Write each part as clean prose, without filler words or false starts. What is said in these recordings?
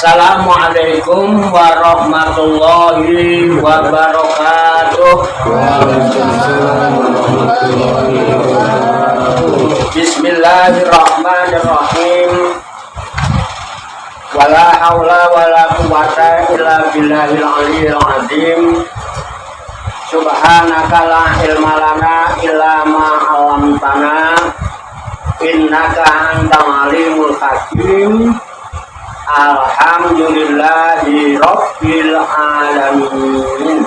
Assalamualaikum warahmatullahi wabarakatuh. Bismillahirrahmanirrahim. Wala haula wala quwwata illa billahil aliyyil azim. Subhanaka la ilma lana illa ma 'allamtana. Innaka antal alimul hakim. Alhamdulillahi rabbil alamin.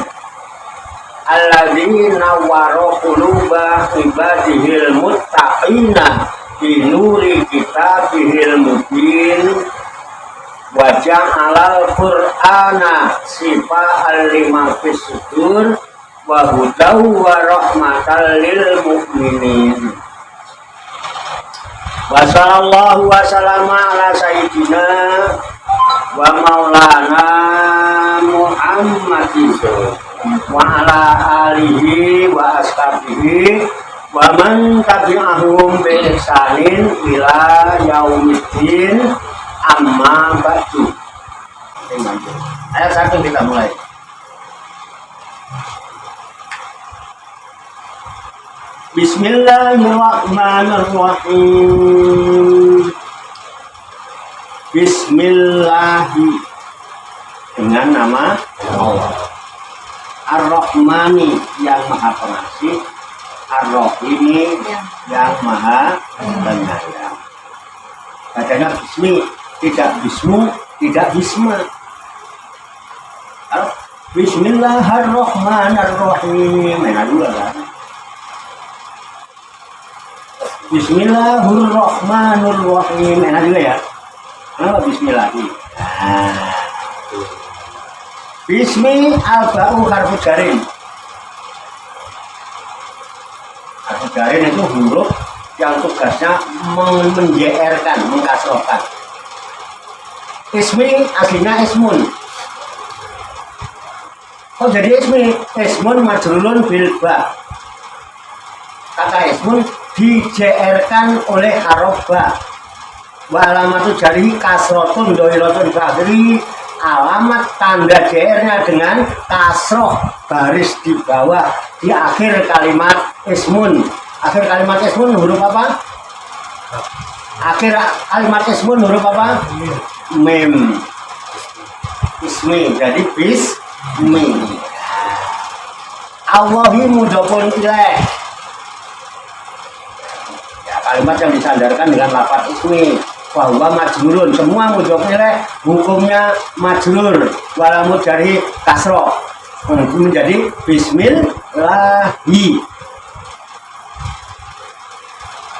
Alladzina nawwara quluba ibadihil muttaqina bi nuri kitabihil mubin wa ja'alal qur'ana sifa'an lima fis sudur wa hudaw wa rahmatan lil mu'minin. Wa sallallahu wa sallama ala sayyidina wa maulana Muhammadin wa ala alihi wa ashabihi wa man tabi'ahum bi ihsanin ila yaumiddin, amma ba'du. Ayat 1 kita mulai. Bismillahirrahmanirrahim. Bismillahi, dengan nama Allah. Ar-Rahmani, yang maha pengasih. Ar-Rahimi, yang maha penyayang. Bacanya bismi, tidak bismu, tidak bisma. Bismillahirrahmanirrahim. Enak juga kan? Bismillahirrahmanirrahim. Enak juga ya? Kenapa bismillahi? Bismi al-ba'u harfu jarin. Harfu jarin itu huruf yang tugasnya menjeerkan, mengkasrohkan. Ismi aslinya ismun. Oh jadi ismi, ismun majrurun bil ba. Kata ismun dijeerkan oleh haruf ba. Wa alamatu jari kasrotun doirotun ba'dri. Alamat tanda JR-nya dengan kasroh baris di bawah di akhir kalimat ismun. Akhir kalimat ismun huruf apa? Akhir kalimat ismun huruf apa? Mim. Ismi, jadi bismi. Allahi mudhofun ilaih. Ya, kalimat yang disandarkan dengan lafaz ismi. Bahwa majrurun, semua mudhof ilaih hukumnya majrur, walamud dari kasroh, menjadi bismillahi.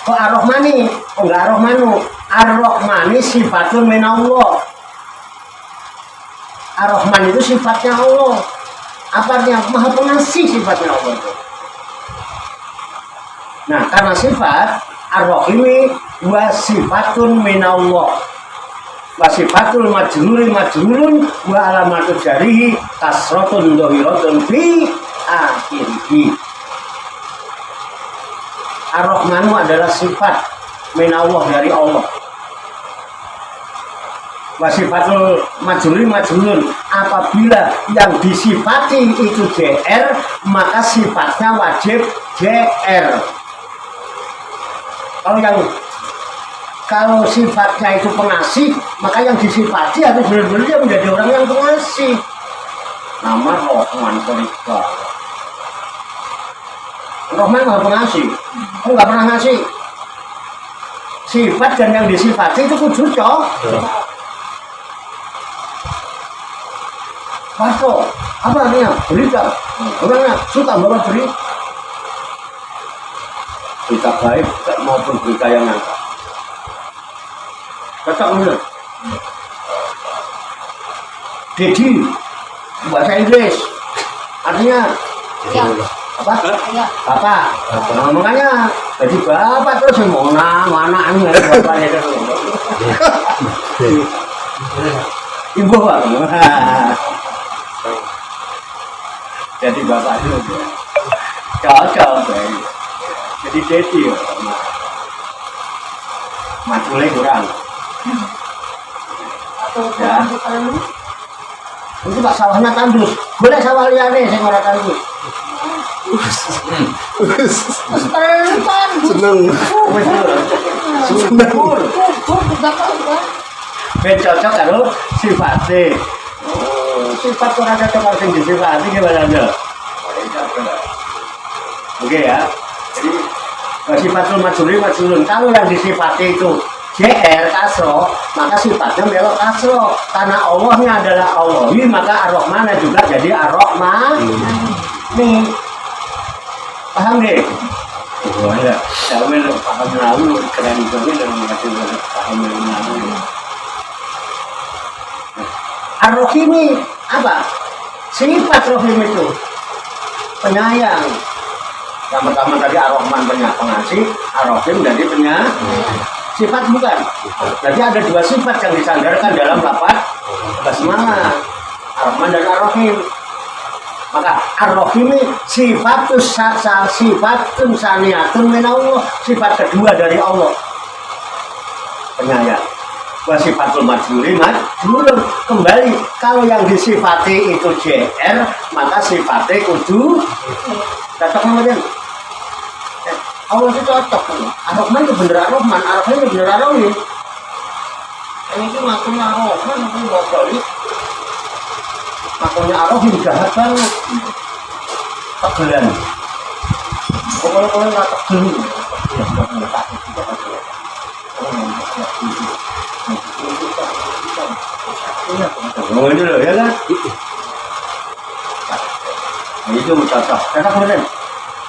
Kok ar-Rahmani? Oh enggak ar-Rahmanu. Ar-Rahmani sifatun min Allah. Ar-Rahman itu sifatnya Allah. Apa artinya? Maha pengasih sifatnya Allah itu. Nah, karena sifat ar-Rahimi wa sifatun minallah wa sifatul majruri majrurun wa alamatul jarihi kasratun dhahiratun fi akhirih. Ar-Rahmanu adalah sifat minallah dari Allah. Wa sifatul majruri majrurun, apabila yang disifati itu JR, maka sifatnya wajib JR. Kalau sifatnya itu pengasih, maka yang disifati harus benar-benar dia menjadi orang yang pengasih. Nama Rahman Korika. Rahman maha pengasih. Aku nggak pernah ngasih. Sifat dan yang disifati itu kudu cok. Pasto, apa artinya? Berita. Orangnya suka bawa berita. Berita baik maupun berita yang nyata. Cocok bener. Dedi bahasa Inggris artinya ya. Apa? Ya. Bapak. Nah, makanya jadi bapak terus mau anaknya bapaknya terus. Ibu Pak. Jadi bapak itu cocok. Jadi dedi ya. Macule kurang. Ya. Itu Pak sawahnya tandus. Boleh sawah liane sing ora tandus. Seneng. Seneng. Ben cocok karo sifate. Oh, sifat ora cocok karo sing disifati gimana Anda? Oke ya. Jadi sifatul majrurun kalau yang disifati itu JR kasro, maka sifatnya melok kasro. Karena Allahnya adalah Allahi, maka Ar-Rahman juga jadi Ar-Rahman. Nih, paham deh? Wah ya, saya paham lalu keren banget dalam mengerti paham lalu. Ar-Rahim ini apa? Sifat Rahim itu penyayang. Pertama tadi Ar-Rahman pengasih, Ar-Rahim jadi penyayang. Sifat bukan. Jadi ada dua sifat yang disandarkan dalam lafaz basmalah. Ar-Rahman dan Ar-Rahim. Maka Ar-Rahim ini sifatun saniyatun min Allah, sifat kedua dari Allah. Penyayang. Wa sifatul majruri majrurun. Kembali kalau yang disifati itu JR, maka sifatnya kudu cocok kemudian. Allah itu cocok. Ar-Rahman itu bener Ar-Rahman, Ar-Rahim itu bener Ar-Rahim. Ini itu maksudnya Ar-Rahman itu balik. Maksudnya Ar-Rahim jahat banget. Tegelan. Pokoknya nggak tegel. Oh itu loh ya kan? Itu cocok. Cocok kemudian.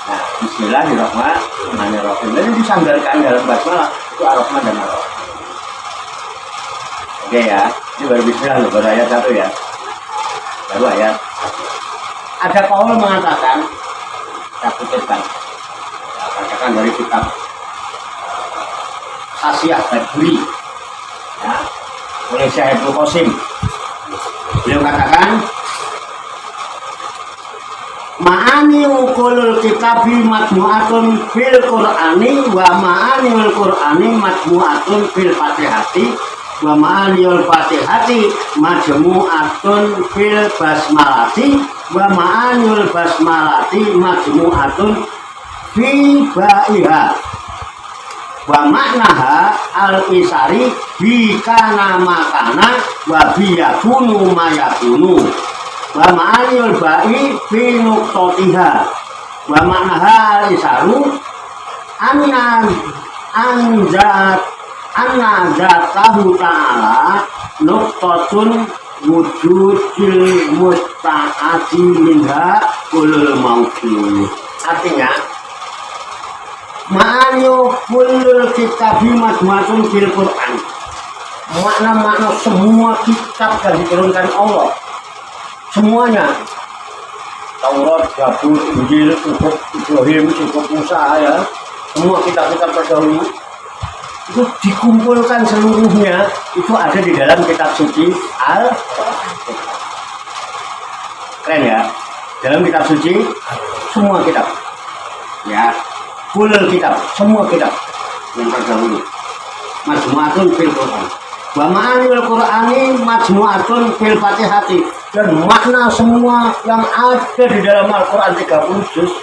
Nah, Bismillahirrahmanirrahim. Ini disandarkan dalam basmalah itu Ar-Rahman dan Ar-Rahim. Oke ya, ini baru Bismillah loh, baru ayat 1 ya. Baru ayat. Ada kaul mengatakan, saya kutipkan, katakan dari kitab Khasiyah Baduri, ya, oleh Syekh Ibnu Qasim. Beliau katakan, ma'ani uqulul kitabi majmu'atun fil qur'ani wa ma'aniul qur'ani majmu'atun fil fatihati wa ma'aniul fatihati majmu'atun fil basmalati wa ma'aniul basmalati majmu'atun fi ba'iha wa maknaha al-isari bi kana makana wa bi yakunu mayakunu wa ma'anil ba'i fi nuqtatiha wa ma'naha isaru anna zatahu ta'ala nuqtatun wujudil musta'ati minha kulul mawjud. Artinya ma'anil kulul kitabi majmu'atun fil Qur'an, makna-makna semua kitab yang diturunkan Allah, semuanya, Taurat, Zabur, Injil, cukup Ibrahim, cukup Musa, ya, semua kitab-kitab terdahulu itu dikumpulkan seluruhnya, itu ada di dalam kitab suci Al-Quran. Keren ya, dalam kitab suci semua kitab, ya, full kitab, semua kitab yang terdahulu. Majmu'atun fil Quran. Wa ma'anil Qur'ani majmu'atun fil Fatihati, dan makna semua yang ada di dalam Al-Quran 30 juz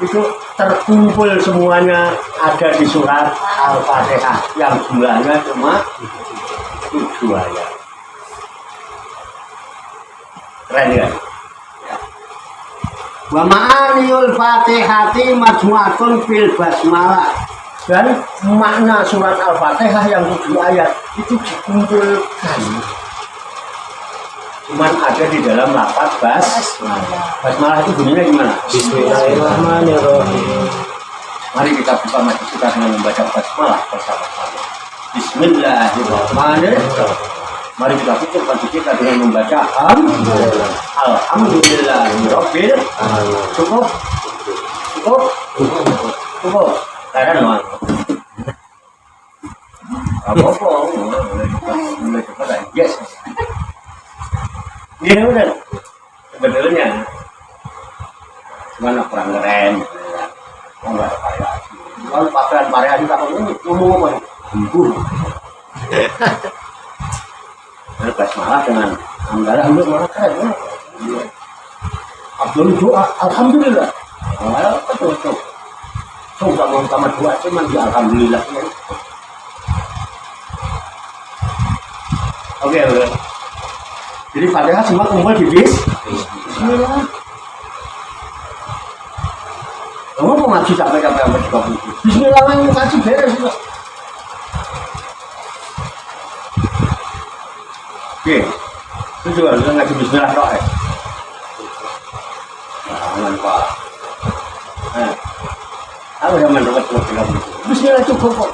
itu terkumpul semuanya ada di surat Al-Fatihah yang jumlahnya cuma 7 ayat. Keren ya? Wa ma'anil Fatihati majmu'atun fil basmalah, dan makna surat Al-Fatihah yang 7 ayat itu dikumpulkan, cuman ada di dalam lafaz basmalah. Basmalah itu bunyinya gimana? Bismillahirrahmanirrahim. Mari kita buka majlis kita dengan membaca basmalah bersama-sama. Bismillahirrahmanirrahim. Mari kita tutup majlis kita dengan membaca Alhamdulillahirabbil alamin. Cukup? Kan mau. Apa-apa. Yes. Iya benar. Sebetulnya cuma kurang keren. Enggak ada variasi. Kalau pakaian variasi tak ngomong apa? Basmalah dengan hamdalah untuk malah keren. Abdul doa, alhamdulillah. Betul. Coba mau sama doa cuman di alhamdulillah. Oke. Jadi Fatihah semua kumpul di Bismillah. Kamu mau ngaji sampai Bismillah yang ngaji beres. Oke, itu juga harus ngaji Bismillah kok ya. Jangan Pak. Aku yang mendapat Bismillah cukup kok.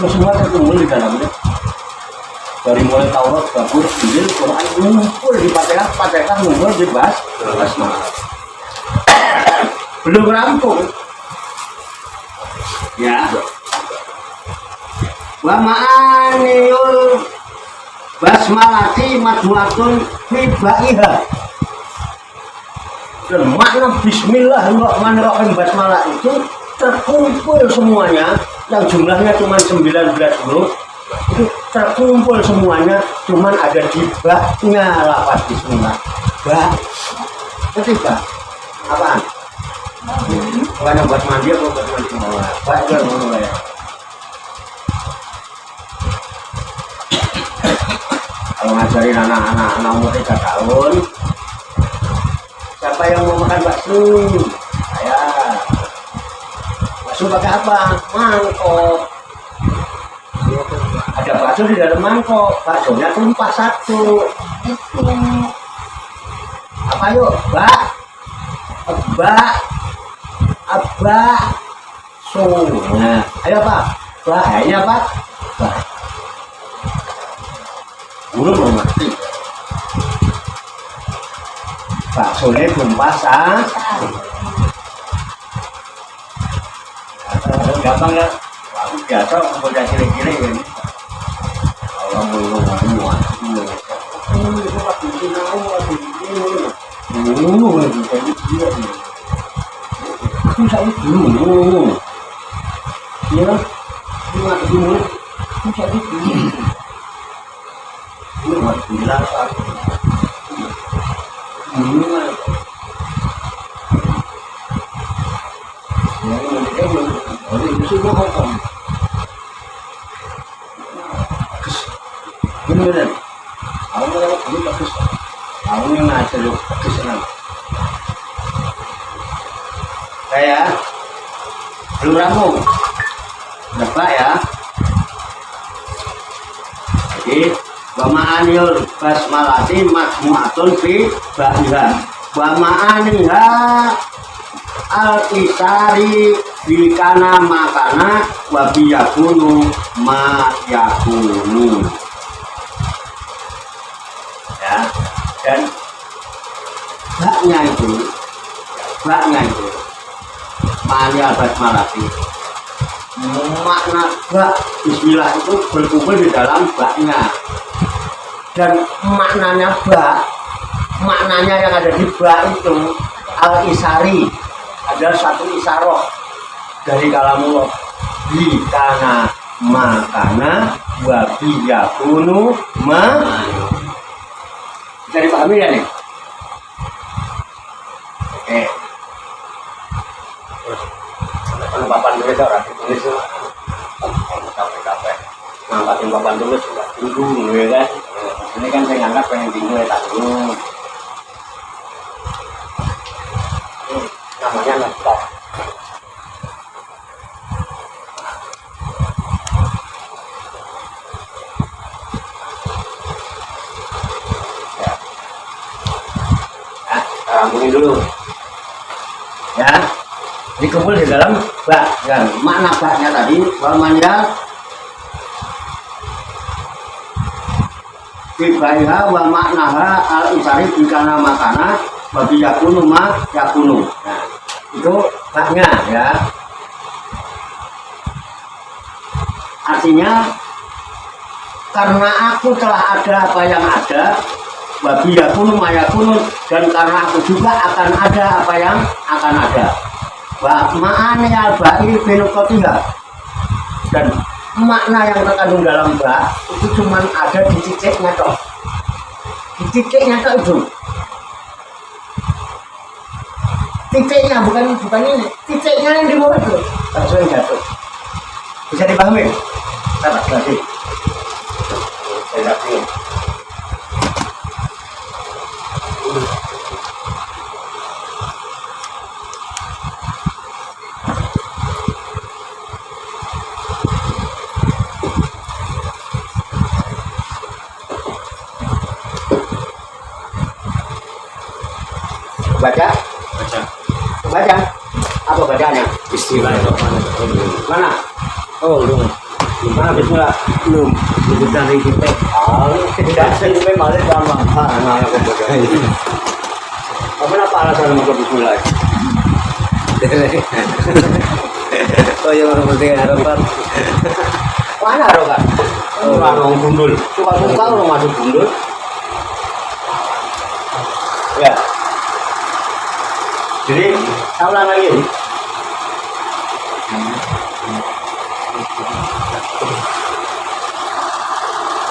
Semua terkumpul di dalamnya. Dari mulai Taurat, Zabur, Injil, Quran ngumpul di Fatihah ngumpul di Basmalah. Belum rampung. Ya. Wa ma'aniyul basmalati majmu'atun fi ba'iha. Dan makna bismillahirrahmanirrahim basmalah itu terkumpul semuanya yang jumlahnya cuma 19 huruf. Itu terkumpul semuanya cuman ada di baknya lafaz bismillah. Bak. Ketiga. Apaan? Bukan buat mandi atau buat mandi bawah. Bak itu mulai. Kalau ngajarin anak-anak umur 3 tahun, siapa yang mau makan bakso? Saya. Bakso pakai apa? Mangkok. Ada bakso di dalam mangkok, baksonya tumpah satu. Itu. Apa yuk? Abah. So. Nah, ayo Pak. Bahaya Pak. Guru belum mati. Baksonya tumpah satu. Gampang ya. Biasa udah cilik-cilik ini. Kalau mau beneran, aku mau dulu bagus, aku yang ngajar lu bagus senang. Saya belum rampung, nebak ya. Jadi wa ma'anil basmalati majmu'atun fi ba'iha wa ma'aniha al-isari bikana makana wa biyakunu ma yakunu. Ya, dan baknya itu ma'anil basmalati, makna bak bismillah itu berkumpul di dalam baknya, dan maknanya yang ada di bak itu al-isari, ada satu isaroh dari kalamullah, bikana makana wa biyakunu ma. Bisa dipahami ya nih? Oke. Kalau papan tulis orang tulis itu capek. Ngangkatin papan tulis sudah bingung ya kan? Ini kan saya ngangkat pengen bingung ya tanggung. Namanya laptop. Rampungin dulu ya, dikumpul di dalam bak. Dan makna baknya tadi walmanya bibaiha wa maknaha al-isari bikana makana babi yakunu ma yakunu. Nah, itu baknya ya, artinya karena aku telah ada apa yang ada, babi yakunu mayakunu, dan karena aku juga akan ada apa yang akan ada. Ma'ani al-ba'i binukotiha, dan makna yang terkandung dalam bak itu cuma ada di titiknya toh. Di titiknya kok itu. Titiknya bukan ini. Titiknya yang di bawah itu. Bakso yang jatuh. Bisa dipahami? Kita tak jelasin. Saya jelasin. Baca? Baca? Apa bacanya? Bismillahirrahmanirrahim. Mana? Oh, belum. Mana bismillah? Belum. Itu dari kita. Tidak sampai malah gampang. Nah, aku baca. Apa alasan mau bismillah? Oh, yang orang penting harapan. Mana harapan? Orang gundul. Coba buka orang masuk gundul. Ya. Jadi, saya ulang lagi.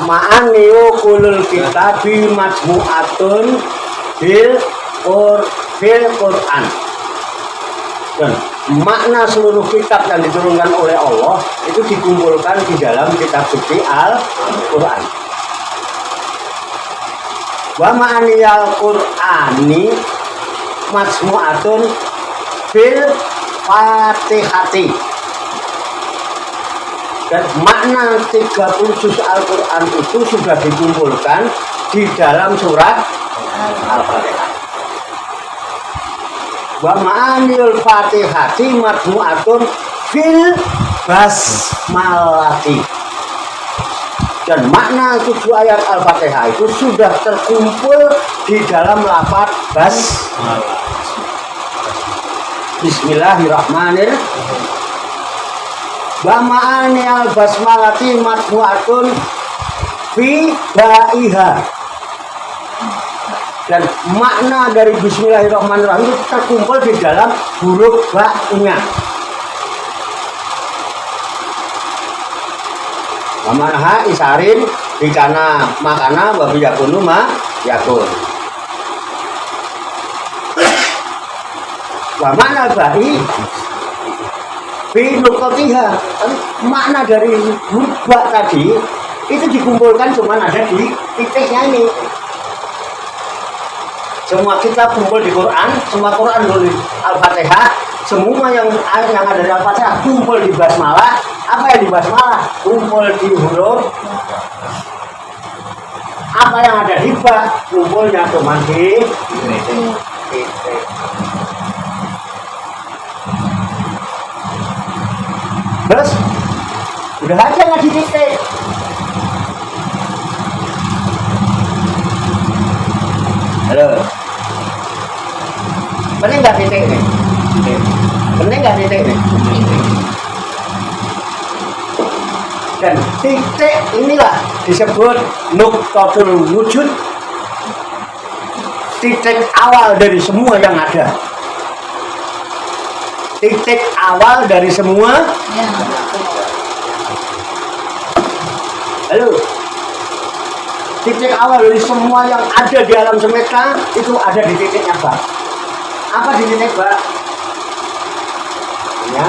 Ma'aniyo kulul kitabi majmu'atun bil Quran. Dan makna seluruh kitab yang diturunkan oleh Allah itu dikumpulkan di dalam kitab suci Al-Quran. Wa ma'aniyal Qur'ani majmu'atun bil Fatihati. Dan makna 30 juz Al-Quran itu sudah dikumpulkan di dalam surat Al-Fatihah. Wa ma'anil Fatihati majmu'atun fil basmalati. Dan makna 7 ayat Al-Fatihah itu sudah terkumpul di dalam lafaz basmalah. Bismillahirrahmanirrahim. Wa ma'ani al-basmalati matbu'atun fi ba'iha. Dan makna dari Bismillahirrahmanirrahim itu terkumpul di dalam huruf ba-nya. Wa ma'naha isarin bikana makana wa biyakunu ma yakun. Wa ma'na ba'i fi nuqatiha. Makna dari huruf ba tadi itu dikumpulkan cuma ada di titiknya ini. Semua kita kumpul di Quran, semua Quran di Al-Fatihah, semua yang ada di Al-Fatihah kumpul di basmalah. Apa yang di basmalah? Kumpul di huruf. Apa yang ada di ba? Kumpulnya cuma di titik. Terus udah aja nggak di titik. Halo. Penting nggak titik nih? Penting nggak titik nih? Dan titik inilah disebut nuqtatul wujud, titik awal dari semua yang ada. Titik awal dari semua. Halo. Titik awal dari semua yang ada di alam semesta itu ada di titiknya ba. Apa di titik ba? Ya.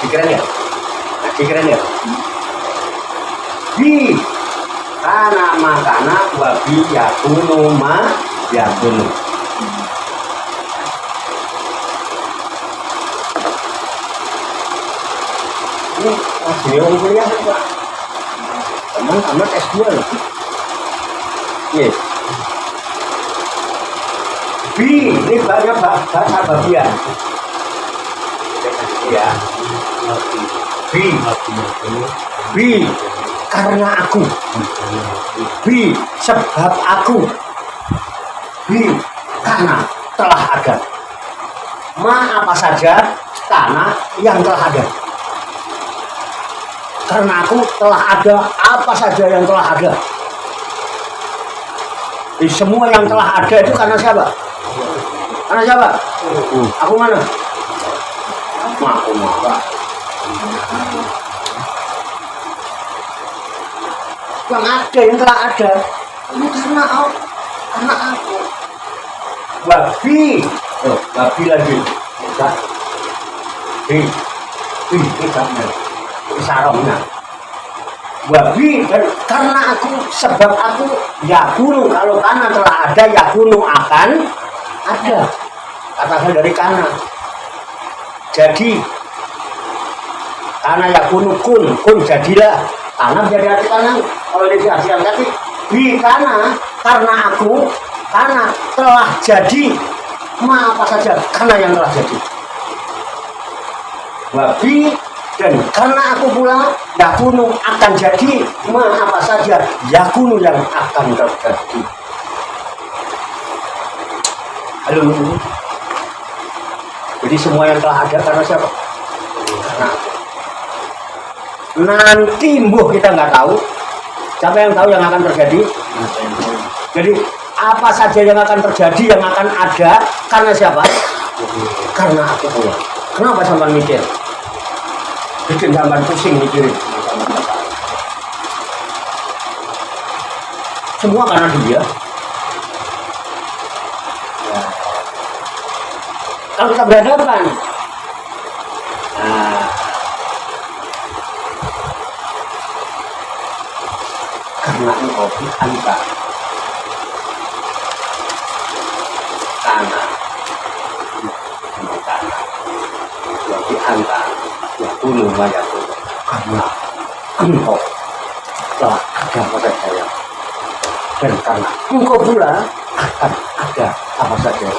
Keren ya? Keren ya? Bi kana makana wa bi yakunu ma yakunu. Ini masih orang kuliah Pak. Teman-teman S2 loh. Yes. Bi ini banyak bahasa bagian. Ya. Bi karena aku. Bi sebab aku. Bi karena telah ada. Ma apa saja karena yang telah ada. Karena aku telah ada apa saja yang telah ada. Semua yang telah ada itu karena siapa? Karena siapa? Aku mana? Aku mana? Yang ada, yang telah ada ini karena aku. Babi lagi. Enggak. Sarongnya. Babi dan karena aku, sebab aku yakunu, kalau kana telah ada, yakunu akan ada. Katakan dari kana. Jadi kana yakunu kun jadilah. Kana menjadi arti kana. Kalau diartikan tadi bi kana, karena aku, kana telah jadi apa saja, kana yang telah jadi. Babi dan karena aku pula yakunu akan jadi apa saja, yakunu yang akan terjadi. Halo. Jadi semua yang telah ada karena siapa? Karena aku. Nanti kita nggak tahu. Siapa yang tahu yang akan terjadi? Jadi apa saja yang akan terjadi, yang akan ada karena siapa? Karena aku pula. Kenapa sampai mikir? Bikin sampai pusing mikirin. Semua karena dia. Ya. Kalau kita berhadapan, karena engkau diantar tanah yang diantar ya gunung maya karena engkau telah ada pada saya dan karena engkau pula akan ada apa saja,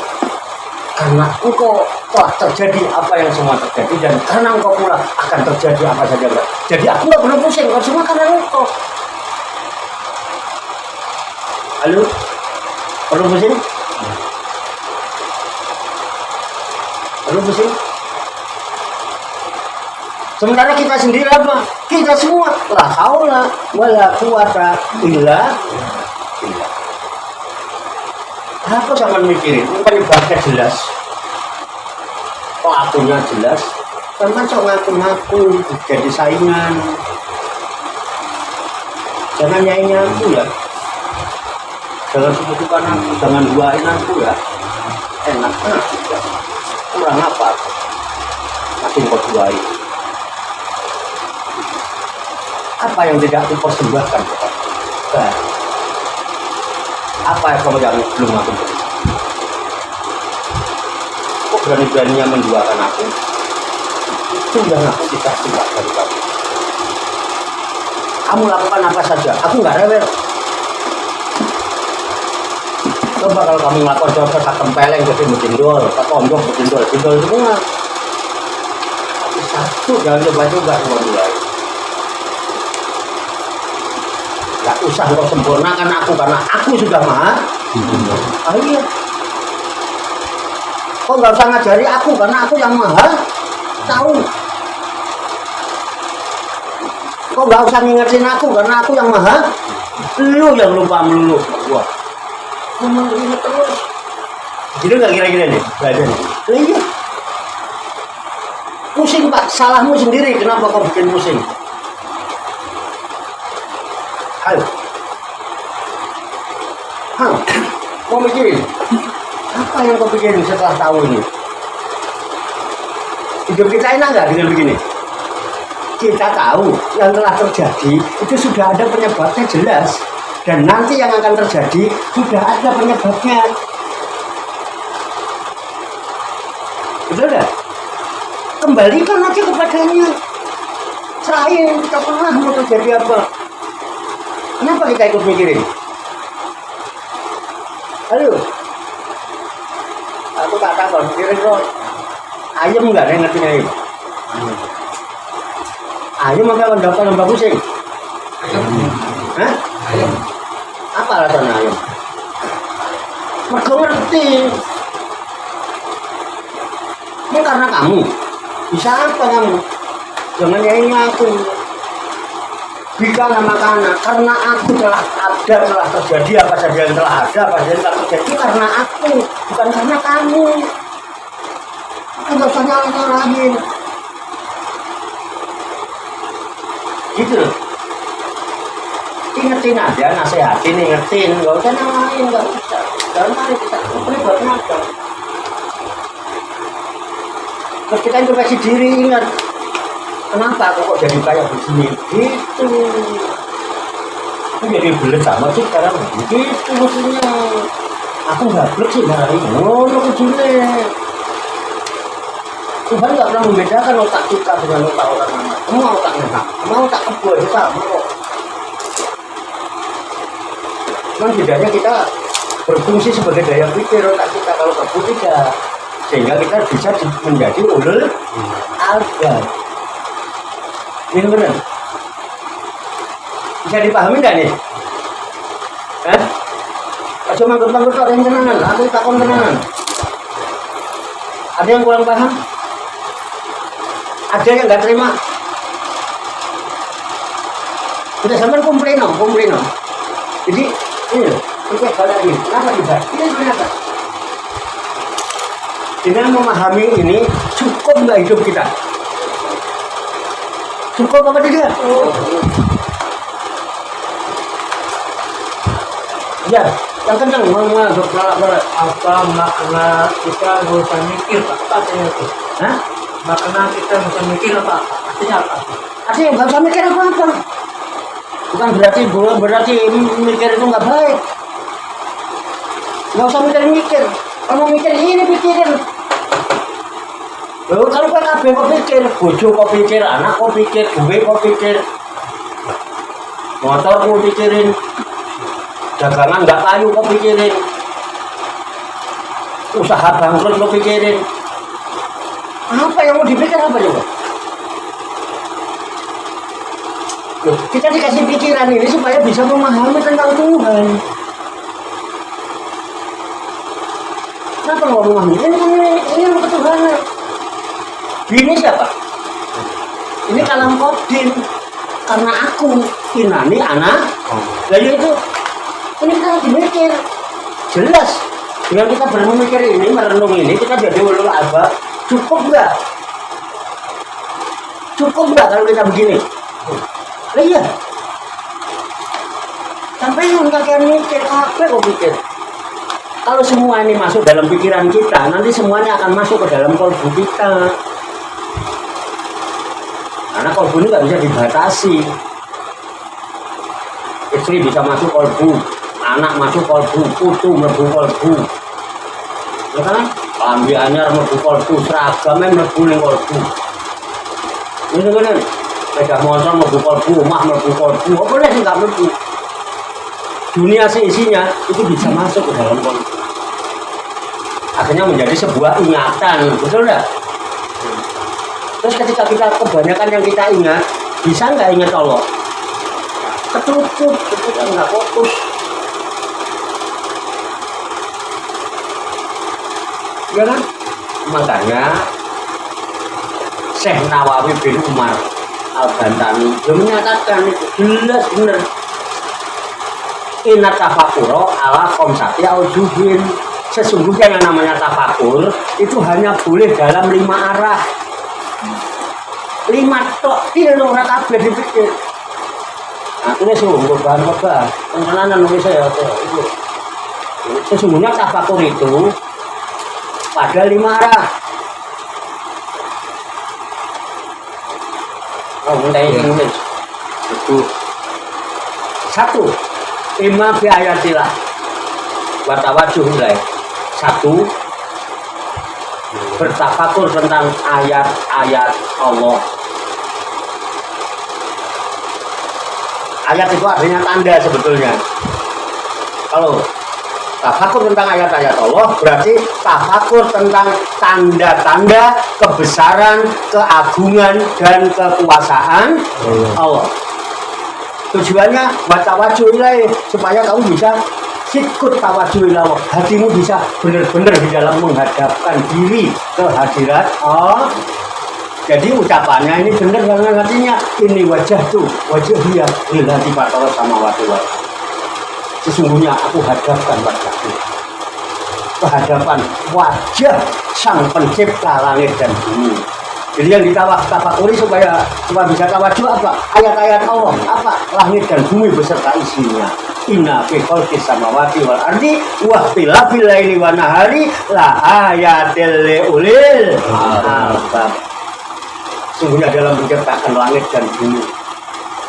karena engkau telah terjadi apa yang semua terjadi dan karena engkau pula akan terjadi apa saja. Jadi aku nggak perlu pusing, kalau semua karena engkau. Halo, perlu pusing? Perlu pusing? Sementara kita sendiri apa? Kita semua la haula wala quwata illa billah. Apa jangan mikirin? Penyebabnya jelas, pelakunya jelas. Teman sok ngaku-ngaku jadi saingan. Jangan nyaingin aku ya. Jangan sebutkan aku, jangan duain aku ya. Enak aja. Kurang apa? Masih kau duain. Apa yang tidak aku persembahkan kepada? Apa yang kamu yang belum aku beri? Kok berani-beraninya menduakan aku? Itu yang aku tidak suka dari kamu. Kamu lakukan apa saja, aku nggak rewel. Coba kalau kamu ngelakukan contoh sak tempeleng jadi mendindol, sak kondok mendindol semua. Tapi satu jangan coba-coba semua mulai. Gak usah kau sempurnakan aku karena aku sudah maha. Iya. Kau nggak usah ngajari aku karena aku yang maha tahu. Kau nggak usah ngingetin aku karena aku yang maha. Lu yang lupa melulu. Wah. Ngomong ini terus. Jadi nggak kira-kira nih? Nggak ada nih. Iya. Pusing Pak, salahmu sendiri. Kenapa kau bikin pusing? Halo. Mau mikirin apa yang kau pikirin setelah tahu ini? Hidup kita enak nggak dengan begini? Kita tahu yang telah terjadi itu sudah ada penyebabnya jelas, dan nanti yang akan terjadi sudah ada penyebabnya. Betul nggak? Kembalikan aja kepadanya. Serahin, kita pernah mau terjadi apa? Kenapa kita ikut mikirin? Halo, aku tak tahu, mikirin kok. Ayam nggak ada yang ngerti ayam? Ayam apa lomba pusing? Hah? Ayam. Apa alasannya ayam? Mereka ngerti. Ini karena kamu. Bisa apa kamu? Jangan nyanyi aku. Bika nama kana, karena aku telah ada, telah terjadi apa saja yang telah ada, apa saja yang telah terjadi karena aku, bukan karena kamu. Enggak usah nyalahin. Gitu loh. Ingetin aja, nasihatin, ingetin, nggak usah nyalahin, nggak usah. Jangan mari kita buat apa. Terus kita introspeksi diri, ingat. Kenapa aku kok jadi kayak begini? Gitu. Aku jadi belet sama sih sekarang. Gitu maksudnya. Aku nggak belet sih hari ini. Oh, lu kecilnya. Tuhan nggak pernah membedakan otak kita dengan otak orang lain. Semua otaknya sama. Semua otak kebo aja sama kok. Cuman bedanya kita berfungsi sebagai daya pikir otak kita, kalau kebo tidak. Sehingga kita bisa menjadi ulul albab. Ini benar. Bisa dipahami nggak nih? Cuma manggut-manggut orang yang tenanan, aku takon tenanan. Ada yang kurang paham? Ada yang nggak terima? Sudah sampai komplain. Jadi ini kita balik lagi. Kenapa dibahas? Ini ternyata dengan memahami ini cukup nggak hidup kita? Cukup apa tidak? Ya, yang kencang masuk Apa makna kita nggak usah mikir, Pak? Artinya itu. Hah? Makna kita nggak usah mikir apa? Artinya apa? Artinya nggak usah mikir apa-apa. Bukan berarti mikir itu nggak baik. Nggak usah mikir. Kalau mikir ini pikirin. Loh, kalau kabeh kok pikir, bojo kok pikir, anak kok pikir, duwe kok pikir, motor kok pikirin, dagangan nggak kayu kok pikirin, usaha bangkrut kok pikirin. Apa yang mau dipikir apa coba? Loh, kita dikasih pikiran ini supaya bisa memahami tentang Tuhan. Kenapa nggak memahami? Ini ketuhanan. Ini siapa? Ini kalam kodin. Karena aku inani anak. Lalu itu ini kita lagi mikir. Jelas. Dengan kita bermikir ini, merenung ini, kita jadi ulul albab. Cukup nggak? Cukup nggak kalau kita begini? Iya. Sampai yang kakek mikir, apa kok pikir? Kalau semua ini masuk dalam pikiran kita, nanti semuanya akan masuk ke dalam kolbu kita. Karena kolbu ini nggak bisa dibatasi. Istri bisa masuk kolbu, anak masuk kolbu, putu mlebu kolbu. Ya kan? Ambil anyar mlebu kolbu, seragamnya mlebu ning kolbu. Ini kan? Sepeda motor mlebu kolbu, omah mlebu kolbu. Apa boleh sih nggak mlebu? Dunia seisinya itu bisa masuk ke dalam kolbu. Akhirnya menjadi sebuah ingatan, betul nggak? Terus ketika kita kebanyakan yang kita ingat, bisa nggak ingat Allah? Ketutup, kita nggak fokus. Ya kan? Makanya Syekh Nawawi bin Umar Al-Bantani menyatakan itu jelas benar. Inna tafakuro ala komsati aujuhin. Sesungguhnya yang namanya tafakur itu hanya boleh dalam 5 arah. 5 tok, tidak ora kabeh dipikir. Nah, ini sungguh bahan apa? Tenanan nulis saya itu. Sesungguhnya tafakur itu pada 5 arah. Oh, mulai nulis. Itu 1. Ima bi ayatillah. Wa tawajuh ilai. 1. Bertafakur tentang ayat-ayat Allah. Ayat itu artinya tanda sebetulnya. Kalau tafakur tentang ayat-ayat Allah berarti tafakur tentang tanda-tanda kebesaran, keagungan dan kekuasaan Allah. Tujuannya buat tawajuh ilaih, supaya kamu bisa sikut tawajuh ilaih, hatimu bisa benar-benar di dalam menghadapkan diri ke hadirat Allah. Jadi ucapannya ini benar karena artinya ini wajah dia lillati fatara samawati wal ardh. Sesungguhnya aku hadapkan wajahku kehadapan wajah sang pencipta langit dan bumi. Jadi yang ditafakuri supaya bisa tawadhu apa? Ayat-ayat Allah, apa? Langit dan bumi beserta isinya. Inna fi khalqis samawati wal ardi wa ikhtilafil laili wan nahari la ayatil liulil albab. Sungguhnya dalam menciptakan langit dan bumi,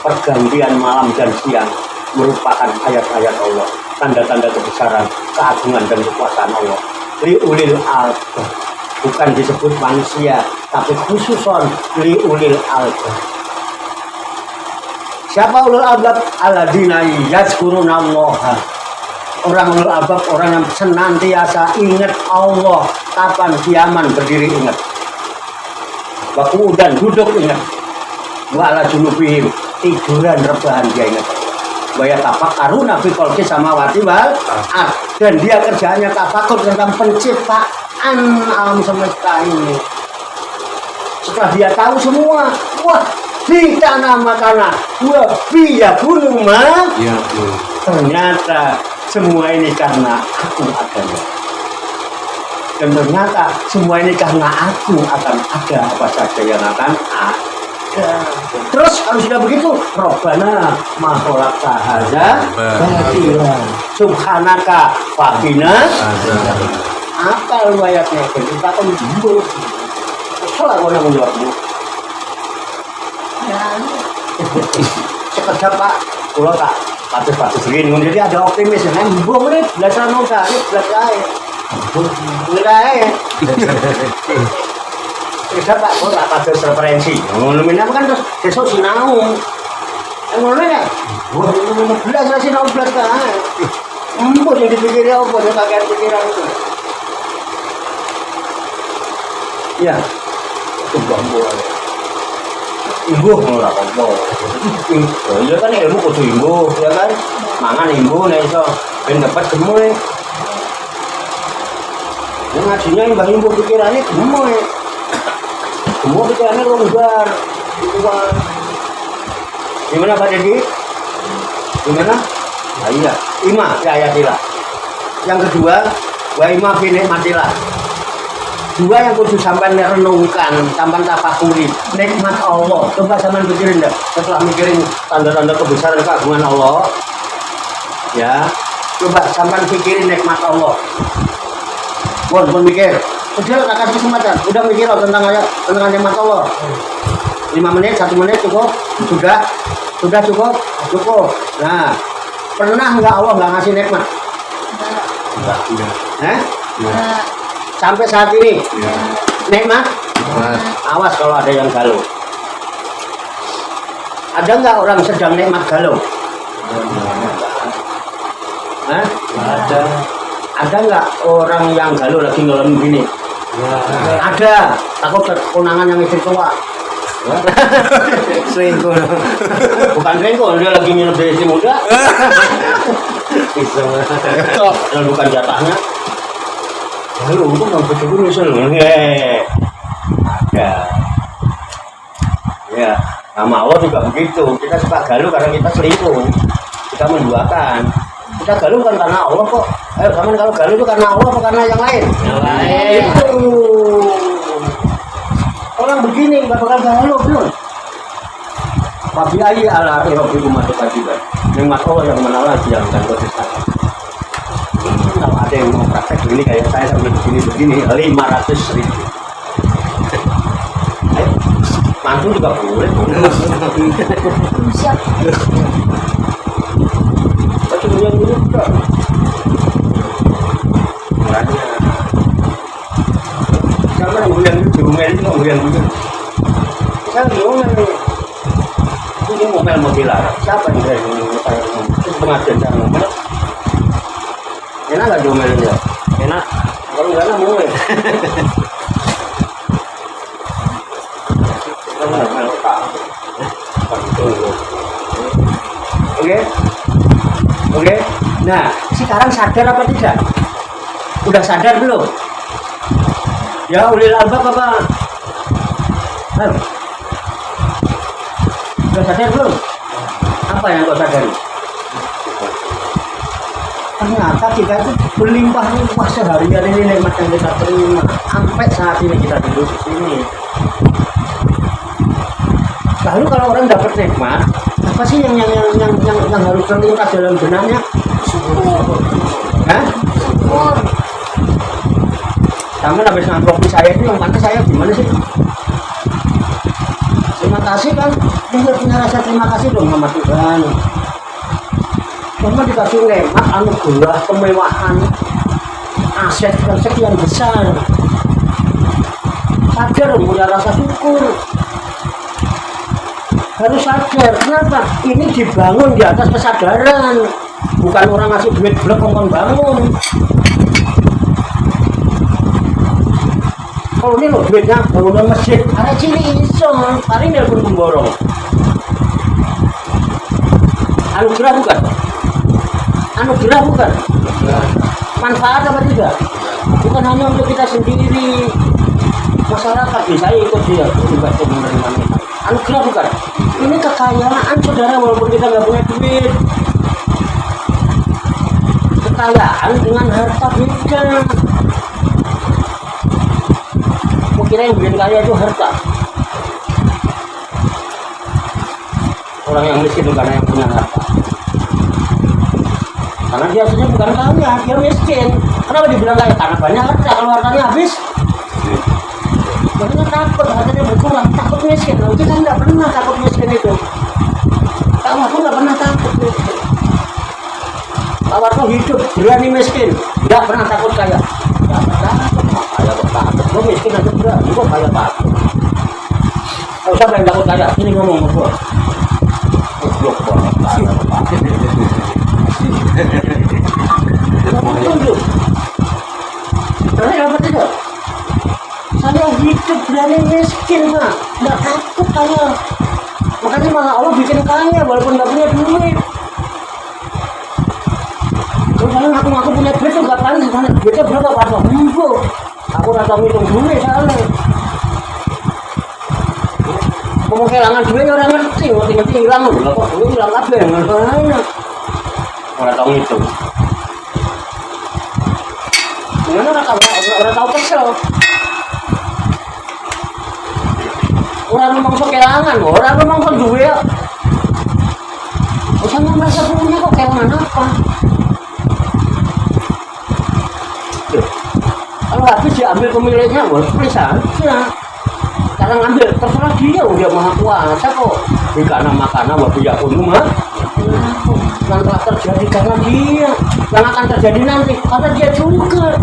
pergantian malam dan siang merupakan ayat-ayat Allah, tanda-tanda kebesaran, keagungan dan kekuasaan Allah. Liulil albab, bukan disebut manusia, tapi khususon liulil albab. Siapa ulul albab? Alladzina yazkurunallaha. Orang ulul albab, orang yang senantiasa ingat Allah. Kapan kiaman berdiri ingat. Waktu dan duduk ingat. Wa ala junubihim, tiduran rebahan dia ingat. Wa yatafakkaruna fi khalqis samawati wal ardh. Dan dia kerjaannya tafakur tentang penciptaan alam semesta ini. Setelah dia tahu semua, wah, di tanah makana, wah, biya gunung mah. Ya, Ternyata semua ini karena aku adanya. Dan ternyata semua ini karena aku akan ada apa saja yang akan ada. Terus kalau sudah begitu, Robbana ma khalaqta hadza batila subhanaka faqina. Apa ayatnya? Kita kan bingung. Salah orang menjawabmu. Sekedap Pak, kalau tak patus-patus gini, jadi ada optimis ya, mbok ini belasan noda, ini belasan nilai. Sekedap Pak, kalau tak patus referensi, ngomongin apa kan terus besok sinau. Ngomongin ya, wah ini belas sinau belas kan. Mbok yang dipikirnya apa, yang pakai pikiran itu. Ya. Bambu imbuh ora apa-apa. Ya kan ilmu kudu imbuh, ya kan? Mangan imbuh nek iso ben dapat gemoy. Yang ngajinya mbah imbuh pikirannya gemoy. Gemoy pikirannya longgar. Gimana Pak Dedi? Gimana? Nah, iya, ima ya ayatilah. Yang kedua, wa ima fi nikmatillah. Dua yang kudu sampai renungkan, sampai tafakuri nikmat Allah. Coba sampai pikirin dah. Setelah mikirin tanda-tanda kebesaran keagungan Allah, ya, coba sampai pikirin nikmat Allah. Pun mikir. Udah kasih kesempatan. Udah mikir tentang nikmat Allah. 5 menit, 1 menit cukup. Sudah cukup. Nah, pernah nggak Allah nggak ngasih nikmat? Enggak. Sampai saat ini, nikmat? Awas kalau ada yang galau. Ada nggak orang sedang nikmat galau? Ada. Ada nggak orang yang galau lagi ngelam gini? Ada. Takut kekonangan yang istri tua. selingkuh. Bukan selingkuh, dia lagi minum dari istri muda. Dan bukan jatahnya. Lalu untuk membutuhkan usul, ada, ya, nama Allah juga begitu. Kita suka galuh karena kita selingkuh, kita menduakan. Kita galuh kan karena Allah kok. Ayo kamu kalau galuh itu karena Allah atau karena yang lain? Yang lain. Itu. Orang begini nggak bakal galuh belum. Wabillahi ala rabbikum matukajiban. Nikmat Allah yang mana lagi yang akan konsisten. Kalau ada yang mau praktek ini kayak saya sampai begini 500.000. Ayo, mantu juga boleh. Siap. Tapi yang ini juga. Karena yang di rumah ini nggak yang dulu. Kan ngomong ini mobil-mobilan. Siapa juga yang pengajian saya ngomong? Enak gak diomelin ya? Enak. Kalau enggak mau ya. Oke. Nah, sekarang sadar apa tidak? Udah sadar belum? Ya ulil albab apa? Ayo. Sudah sadar belum? Apa yang kau sadari? Ternyata kita itu berlimpah-limpah seharian ini nikmat yang kita terima. Sampai saat ini kita duduk di sini. Lalu kalau orang dapat nikmat, apa sih yang harus terlintas dalam benaknya? Syukur. Hah? Syukur. Kamu habis nangkropi saya itu yang pantas saya gimana sih? Terima kasih kan? Dia nggak punya rasa terima kasih dong sama Tuhan. Cuma dikasih nikmat, anugerah, kemewahan, aset sekian besar. Sadar dong punya rasa syukur. Harus sadar, kenapa? Ini dibangun di atas kesadaran. Bukan orang ngasih duit blok ngomong bangun. Kalau ini loh duitnya bangunan masjid, ada ciri iso, paling nelpon pemborong. Anugerah bukan? Anugerah bukan? Manfaat apa tidak? Bukan hanya untuk kita sendiri, masyarakat bisa ikut dia juga menerima nikmat. Anugerah bukan? Ini kekayaan saudara walaupun kita nggak punya duit. Kekayaan dengan harta beda. Kira yang bikin kaya itu harta. Orang yang miskin bukan yang punya harta. Karena dia aslinya bukan kaya, dia miskin. Kenapa dibilang kaya? Karena banyak harta. Kalau hartanya habis, makanya takut, hartanya berkurang, takut miskin. Lalu kita nggak pernah takut miskin itu. Kamu nggak pernah takut miskin. Kalau hidup berani miskin, nggak pernah takut kaya. Nggak pernah takut. Kaya kok takut, lo miskin aja enggak, kok kaya takut. Kalau siapa yang takut kaya, ini ngomong ke gue. Goblok banget, kaya kok takut. Tunjuk. Saya dapat tidak? Saya hidup berani miskin, Pak. Nggak takut kaya. Makanya malah Allah bikin kaya, walaupun nggak punya duit. Terus saya ngaku-ngaku punya duit tuh nggak paling, duitnya berapa Pak? Aku rasa ngitung duit soalnya. Mau kehilangan duit orang ngerti, ngerti hilang loh. Kok duit hilang apa yang banyak? Orang tahu ngitung. Gimana orang tahu kesel? Orang memang kehilangan, orang memang duit. Usahanya merasa punya kok kehilangan apa? Kalau habis diambil pemiliknya, please aja. Karena ngambil, terserah dia, udah maha kuasa kok. Jika makanan, waktu ya mah. Yang telah terjadi karena dia, yang akan terjadi nanti karena dia juga.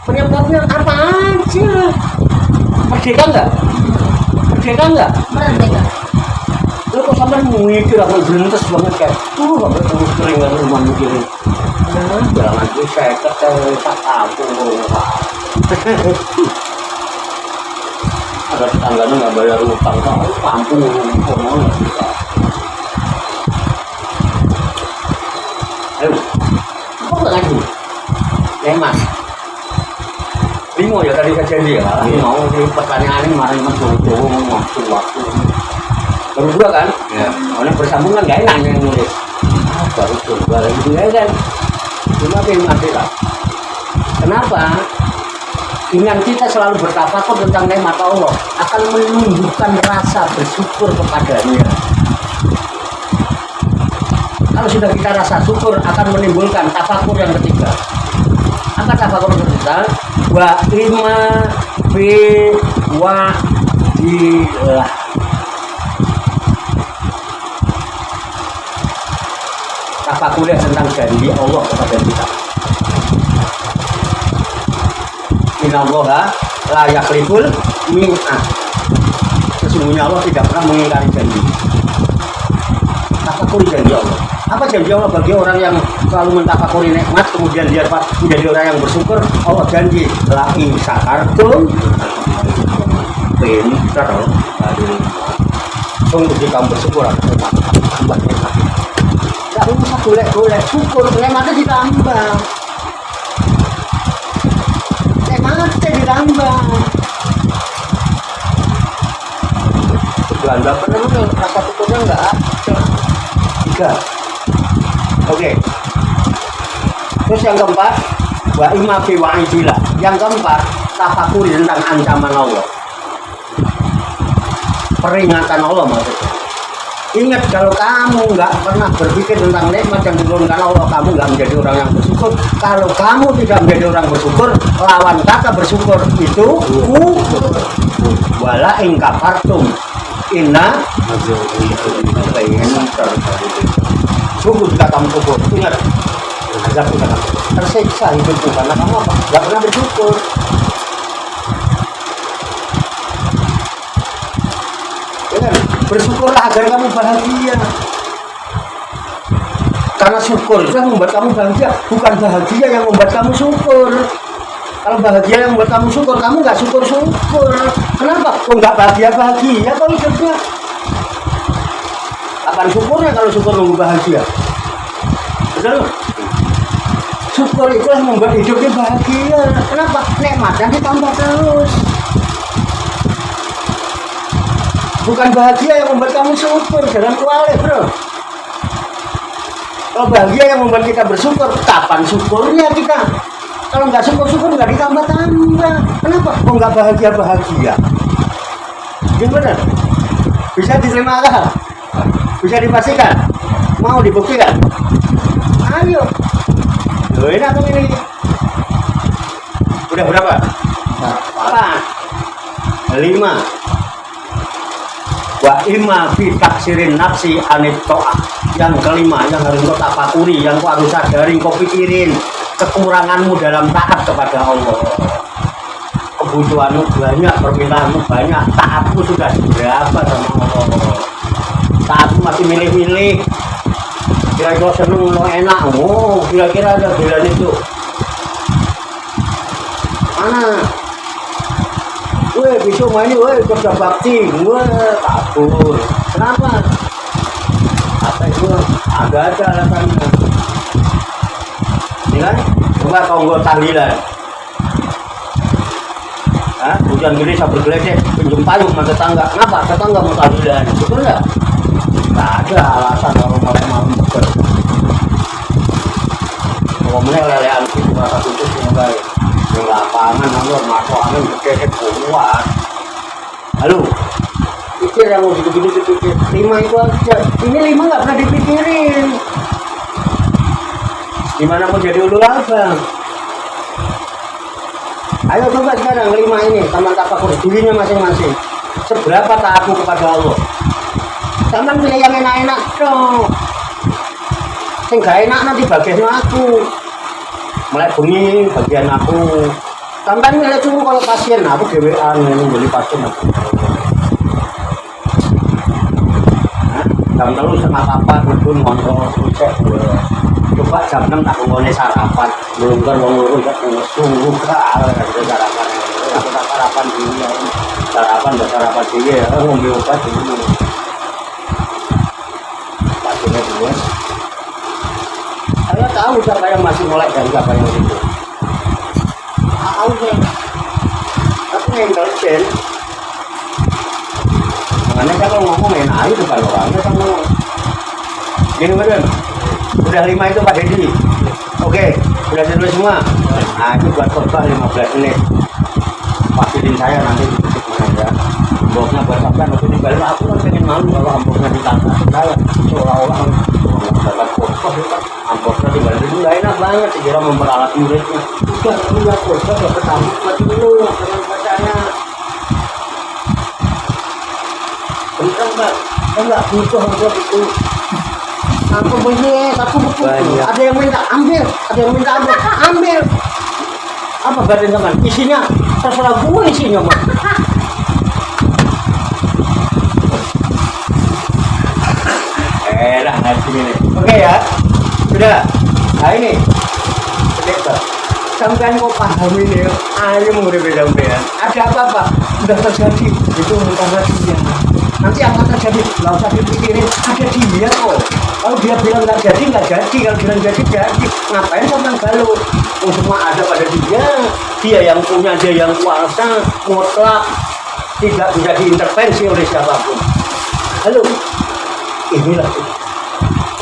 Penyebabnya apa aja? Merdeka enggak? Merdeka enggak? Merdeka. Lu kok sampai mikir aku berentes banget kayak gak bertemu sering kan rumah mikirin. Nah, jangan gue seket tak kampung ada tetangganya nggak bayar utang tahu kampung ngomong nggak bisa. Ayo, apa nggak ngaji? Mas, bingung ya tadi kejadian ya. Ini mau di pertanyaan ini marah mas cowok ngomong waktu. Berdua kan? Ya. Orang bersambungan nggak enak yang nulis. Baru coba lagi ya kan? Cuma mati lah. Kenapa? Dengan kita selalu bertafakur tentang nikmat Allah akan menumbuhkan rasa bersyukur kepadanya. Kalau sudah kita rasa syukur akan menimbulkan tafakur yang ketiga. Apa tafakur yang ketiga? Wa ima bi wa dilah. Tafakur tentang janji Allah kepada kita. Innallaha la yakhliful mi'ad. Sesungguhnya Allah tidak pernah mengingkari janji. Tafakuri janji Allah. Apa janji Allah bagi orang yang selalu mentafakuri nikmat kemudian dia menjadi orang yang bersyukur? Allah janji la in syakartum pintar loh. Sungguh jika kamu bersyukur akan tambah nikmat. Tidak usah golek-golek syukur, nikmatnya ditambah. Nikmatnya ditambah. Tuhan. Nggak pernah rasa syukurnya nggak ada. Tiga. Oke. Terus yang keempat, wa ima fi wa'idillah. Yang keempat, tafakuri tentang ancaman Allah. Peringatan Allah maksudnya. Ingat kalau kamu nggak pernah berpikir tentang nikmat yang diturunkan Allah, kamu nggak menjadi orang yang bersyukur. Kalau kamu tidak menjadi orang bersyukur, lawan kata bersyukur itu wala ing kafartum inna sungguh jika kamu kufur. Ingat, azab kita tersiksa hidupmu karena kamu apa? Nggak pernah bersyukur. Bersyukurlah agar kamu bahagia. Karena syukur itu yang membuat kamu bahagia, bukan bahagia yang membuat kamu syukur. Kalau bahagia yang membuat kamu syukur, kamu nggak syukur-syukur. Kenapa? Kok nggak bahagia-bahagia kok hidupnya? Kapan syukurnya kalau syukur nunggu bahagia? Betul? Syukur itu yang membuat hidupnya bahagia. Kenapa? Nikmatnya ditambah terus. Bukan bahagia yang membuat kamu syukur, jangan kuali bro. Kalau bahagia yang membuat kita bersyukur, kapan syukurnya kita? Kalau nggak syukur-syukur nggak ditambah-tambah. Kenapa? Kok nggak bahagia-bahagia? Gimana? Bisa diterima akal? Bisa dipastikan? Mau dibuktikan? Ayo. Loh ini atau ini? Udah berapa? 4 5 wa imma fi taksirin nafsi anit to'ah. Yang kelima yang harus kau tafakuri, yang kau harus sadari, kau pikirin kekuranganmu dalam taat kepada Allah. Kebutuhanmu banyak, permintaanmu banyak, taatmu sudah berapa sama Allah? Taatmu masih milih-milih, kira-kira seneng lo enak, oh kira-kira ada bilang itu mana? Weh, besok main weh kerja bakti, weh kabur. Kenapa? Apa itu? Ada alasannya. Ini kan? Coba kau buat tahlilan. Hah? Hujan gini sambil geledek, pinjam payung sama tetangga. Kenapa? Tetangga mau tahlilan. Betul nggak? Nggak ada alasan kalau mulai malam beker. Kalau mulai lelean itu rasa tutup yang baik. Di lapangan Allah masuk angin gede kuat. Halo, pikir yang mau gitu-gitu dipikir. 5 itu aja. Ini 5 nggak pernah dipikirin. Gimana mau jadi ulul albab? Ayo coba sekarang 5 ini taman tafakur dirinya masing-masing. Seberapa taatmu kepada Allah? Taman pilih yang enak-enak dong. Yang gak enak nanti bagian aku. Mulai bunyi bagian aku. Sampai nilai cuma kalau pasien aku GWA nih beli pasien aku. Jam terus sama papa pun kontrol cek. Coba jam 6 tak ngone sarapan. Belum kan wong loro tak sungguh kak sarapan. Aku tak sarapan dulu ya. Sarapan dulu ya. Ngombe obat dulu. Pasiennya dulu. Saya tahu siapa yang masih mulai dan siapa yang itu. Tahu saya. Tapi yang intelijen. Makanya saya kalau ngomong enak aja depan orangnya kan ngomong. Gini bener. Udah 5 itu Pak Deddy. Oke, udah selesai semua. Nah itu buat korban 15 menit. Pastiin saya nanti ditutup mana ya. Bosnya buat sampai nanti dibalik. Aku kan pengen malu kalau ampoknya ditangkap saya. Seolah-olah dapat korban kan. Ampoknya dibalik itu gak enak banget. Segera memperalat muridnya. Udah korban gak ketambut buat dulu. Jangan bacanya. Bentar mbak. Saya gak butuh untuk itu. Aku punya, aku butuh. Ada yang minta ambil, ada yang minta ambil. Apa badan teman? Isinya terserah gue isinya mah. Lah nanti ini. Oke ya, sudah. Nah ini, sampai kau paham ini, ayo mau beda-beda. Ada apa-apa, sudah terjadi itu karena dia. Nanti akan terjadi, nggak usah dipikirin. Ada dia kok. Kalau dia bilang nggak jadi, kalau bilang jadi. Ngapain sama galuh? Oh, semua ada pada dia. Dia yang punya, dia yang kuasa, mutlak, tidak bisa diintervensi oleh siapapun. Halo, inilah.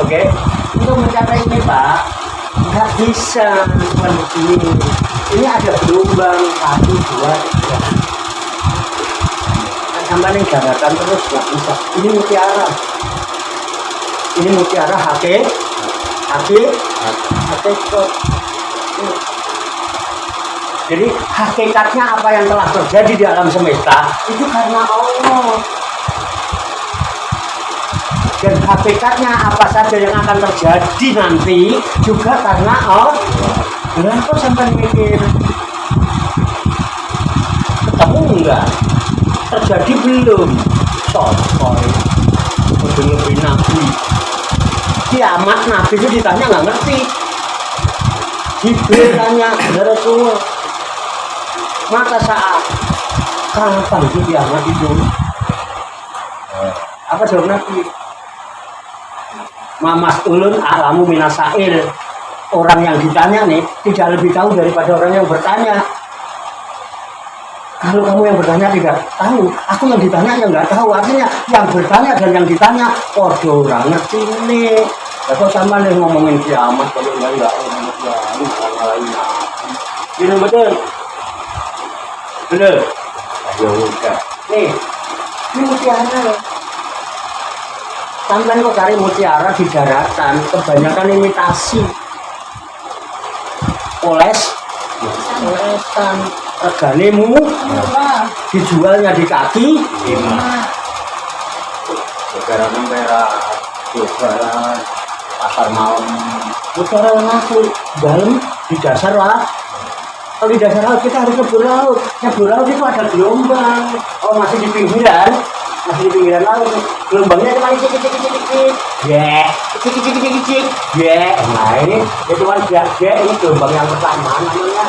Oke, untuk mencapai ini Pak, nggak bisa cuma begini. Ini ada gelombang 1, 2, 3. Sampai nih daratan terus nggak bisa. Ini mutiara. Ini mutiara hakikat. Jadi hakikatnya apa yang telah terjadi di alam semesta itu karena Allah. Dan hakikatnya apa saja yang akan terjadi nanti juga karena Allah. Kenapa sampai mikir? Ketemu enggak? Terjadi belum? Sotoy. Udah lebih nabi. Kiamat nabi itu ditanya nggak ngerti. Jibril tanya, ya Rasulullah, maka saat kapan itu kiamat itu? Apa jawab Nabi? Mamas ulun alamu minasail. Orang yang ditanya nih tidak lebih tahu daripada orang yang bertanya. Kalau kamu yang bertanya tidak tahu, aku yang ditanya yang nggak tahu. Artinya yang bertanya dan yang ditanya podo orang ngerti nih. Kalau sama nih ngomongin kiamat, kalau enggak ngomongin kiamat, ini betul. Betul. Ayo udah. Nih, ini mutiara. Sampai kok cari mutiara di daratan, kebanyakan imitasi. Olesan. Reganemu dijualnya di kaki. Lebaran merah, lebaran pasar malam. Lebaran aku dalam di dasar lah. Kalau di dasar laut kita harus nyebur laut. Nyebur laut itu ada gelombang. Oh masih di pinggiran laut. Gelombangnya cuma kecil. Ya, kecil. Ya, nah ini cuma ini gelombang yang pertama namanya.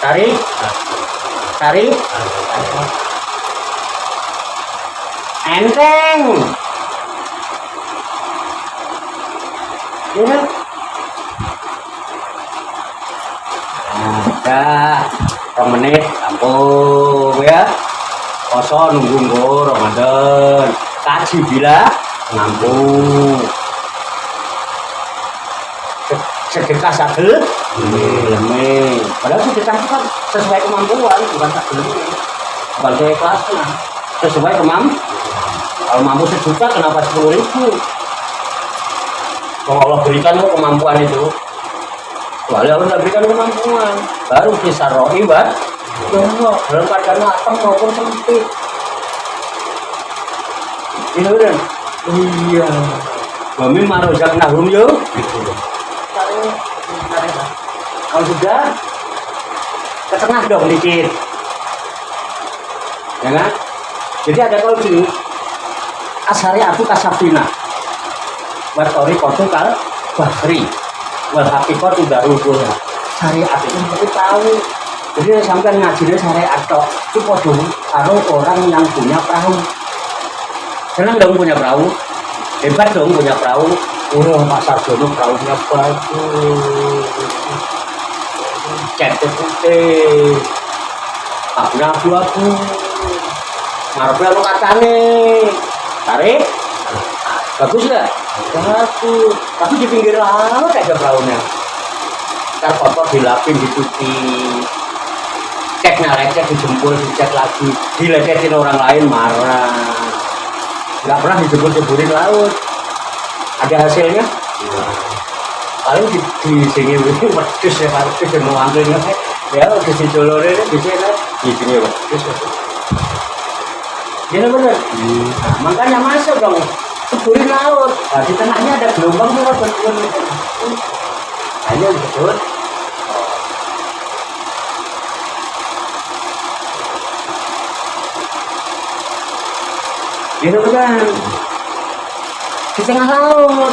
Tarik. Enteng. Ya. Nah, 2 menit rampung ya. Kosong nunggu Ramadan. Kaji bila ngampung. Sedekah sagel leme. Padahal sedekah itu kan sesuai kemampuan, bukan sagel. Bukan kelas nah. Sesuai kemampuan. Kalau mampu 1 juta kenapa 10.000? Kalau Allah berikan kemampuan itu. Soalnya Allah tidak berikan kemampuan. Baru bisa rohi buat dalam keadaan lapang maupun sempit. Ini kan? Iya. Kami marojak nahum yuk. Kalau sudah ke tengah dong dikit, ya kan? Jadi ada kalau gini, asari aku kasafina, watori kotu kal bahri, wal hakikot udah rukun. Syariat itu perlu tahu. Jadi sampai ngajinya syariat tok, itu podo karo orang yang punya perahu. Senang dong punya perahu, hebat dong punya perahu. Pak Sarjono perahunya bagus. Cat putih, abu-abu, marble lo kacane, tarik, bagus nggak? Bagus, tapi di pinggir laut ada perahunya. Ntar kotor dilapin, dicuci, ceknya lecet, dijempol, dicek lagi, dilecetin orang lain marah. Nggak pernah dijempol-jempolin laut. Ada hasilnya? Paling di sini wedus ya harus di nuangin ya di sini jolore di sini wedus ya benar. Nah, makanya masuk dong ceburin laut. Nah, di tengahnya ada gelombang tuh betul ayo betul. Gitu kan di tengah laut.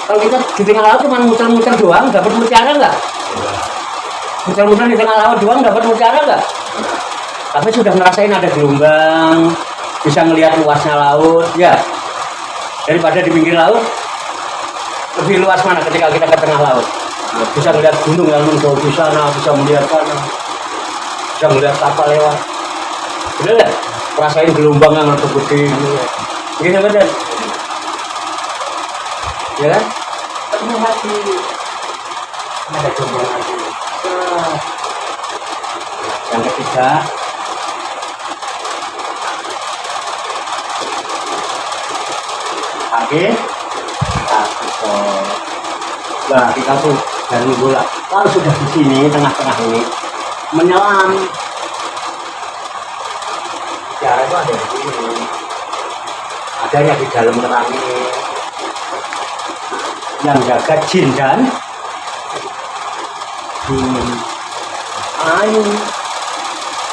Kalau kita di tengah laut cuma muter-muter doang, dapat mutiara nggak? Muter-muter di tengah laut doang, dapat mutiara nggak? Tapi sudah ngerasain ada gelombang, bisa ngelihat luasnya laut, ya. Daripada di pinggir laut, lebih luas mana ketika kita ke tengah laut? Bisa melihat gunung yang menjauh di sana, bisa melihat sana, bisa melihat kapal lewat. Bener ya? Rasain gelombang yang agak gede gitu ya. Gini bener. Ya kan? Ketemu hati. Ada gelombang hati. Yang ketiga, oke, nah kita tuh dari bola. Kalau sudah di sini tengah-tengah ini menyelam, cara itu ada di sini, adanya di dalam terang ini, yang jaga jin dan ayu.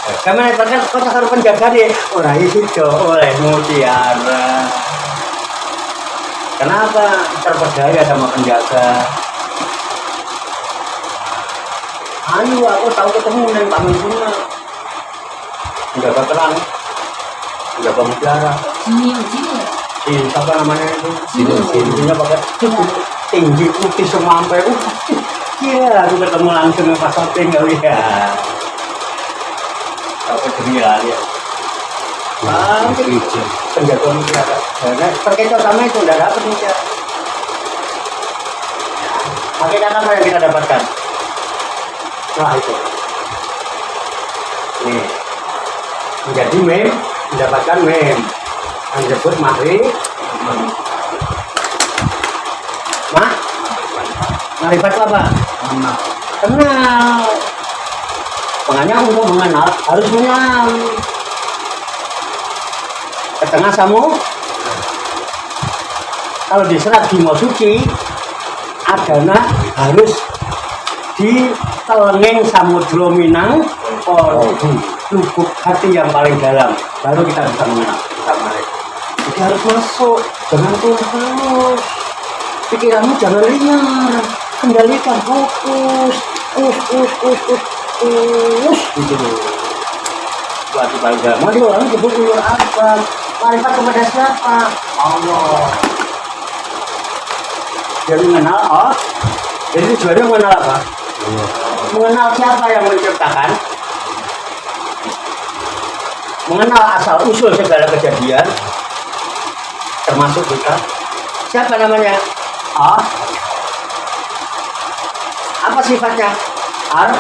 Kami kan kota harus penjaga deh, orang itu oleh mutiara. Kenapa terperdaya sama penjaga? Ayo, aku tahu ketemu dengan Pak Mensuna. Penjaga terang, penjaga mutiara. Jin, apa namanya itu? Jinnya pakai tinggi putih semampai. Gila, aku ketemu langsung dengan Pak Sopeng kali ya. Apa gila ya? Penjaga mutiara. Terkecoh sama itu, tidak dapat mutiara. Hakikat apa yang kita dapatkan? Nah itu. Nih. Menjadi mem, mendapatkan mem. Yang disebut Marifat apa? Kenal. Makanya untuk mengenal harus menyelam. Ke tengah samu. Kalau diserat di mau suci, adana harus di telenging samudra Minang, lubuk hati yang paling dalam, baru kita bisa mengenal. Jadi harus masuk, jangan keluar. Pikiranmu jangan liar, kendalikan fokus, gitu loh. Buat paling dalam. Mau orang sebut ulur apa? Marifat kepada siapa? Allah. Jadi mengenal Allah. Jadi tujuannya mengenal apa? Mengenal siapa yang menciptakan? Mengenal asal usul segala kejadian, termasuk kita. Siapa namanya? Allah. Apa sifatnya? Ar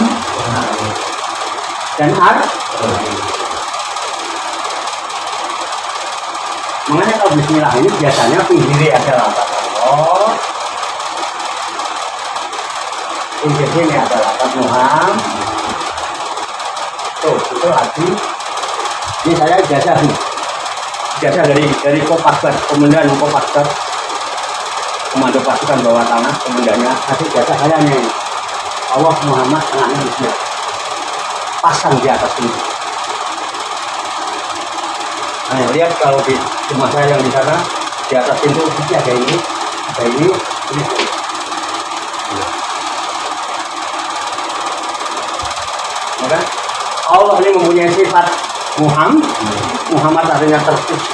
dan Ar. Mengenai kalau bismillah ini biasanya pinggirnya adalah Allah. Pinggirnya adalah Muhammad. Tuh, itu hati. Ini saya ijazah nih. Ijazah dari Kopasgat, Komandan Kopasgat, Komando Pasukan Bawah Tanah, komandannya. Nanti ijazah saya nih. Allah Muhammad anaknya Bismillah. Pasang di atas ini. Nah, lihat kalau di rumah saya yang di sana, di atas pintu ada ini, ini. Maka Allah ini mempunyai sifat Muhammad artinya terpuji.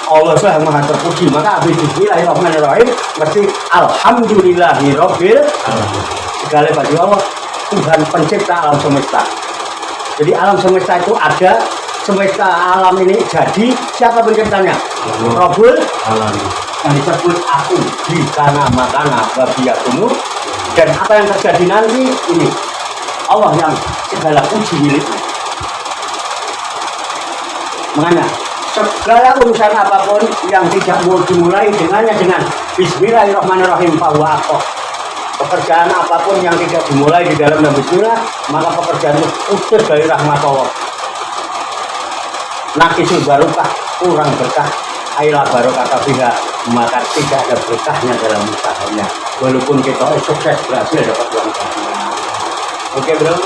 Allah sudah maha terpuji. Maka habis bismillahirrahmanirrahim mesti alhamdulillahirabbil alamin. Segala bagi Allah, Tuhan pencipta alam semesta. Jadi alam semesta itu ada, semesta alam ini jadi siapa penciptanya? Rabbul alamin. Yang disebut aku di kana makana wabiyatumu. Dan apa yang terjadi nanti ini Allah yang segala puji miliknya. Makanya segala urusan apapun yang tidak mau dimulai dengan Bismillahirrahmanirrahim fahuwa aqoh. Pekerjaan apapun yang tidak dimulai di dalam Bismillah, maka pekerjaan itu putus dari rahmat Allah. Nakisul barokah, kurang berkah, ailah barokah biha, maka tidak ada berkahnya dalam usahanya. Walaupun kita sukses berhasil dapat uang banyak. Oke bro,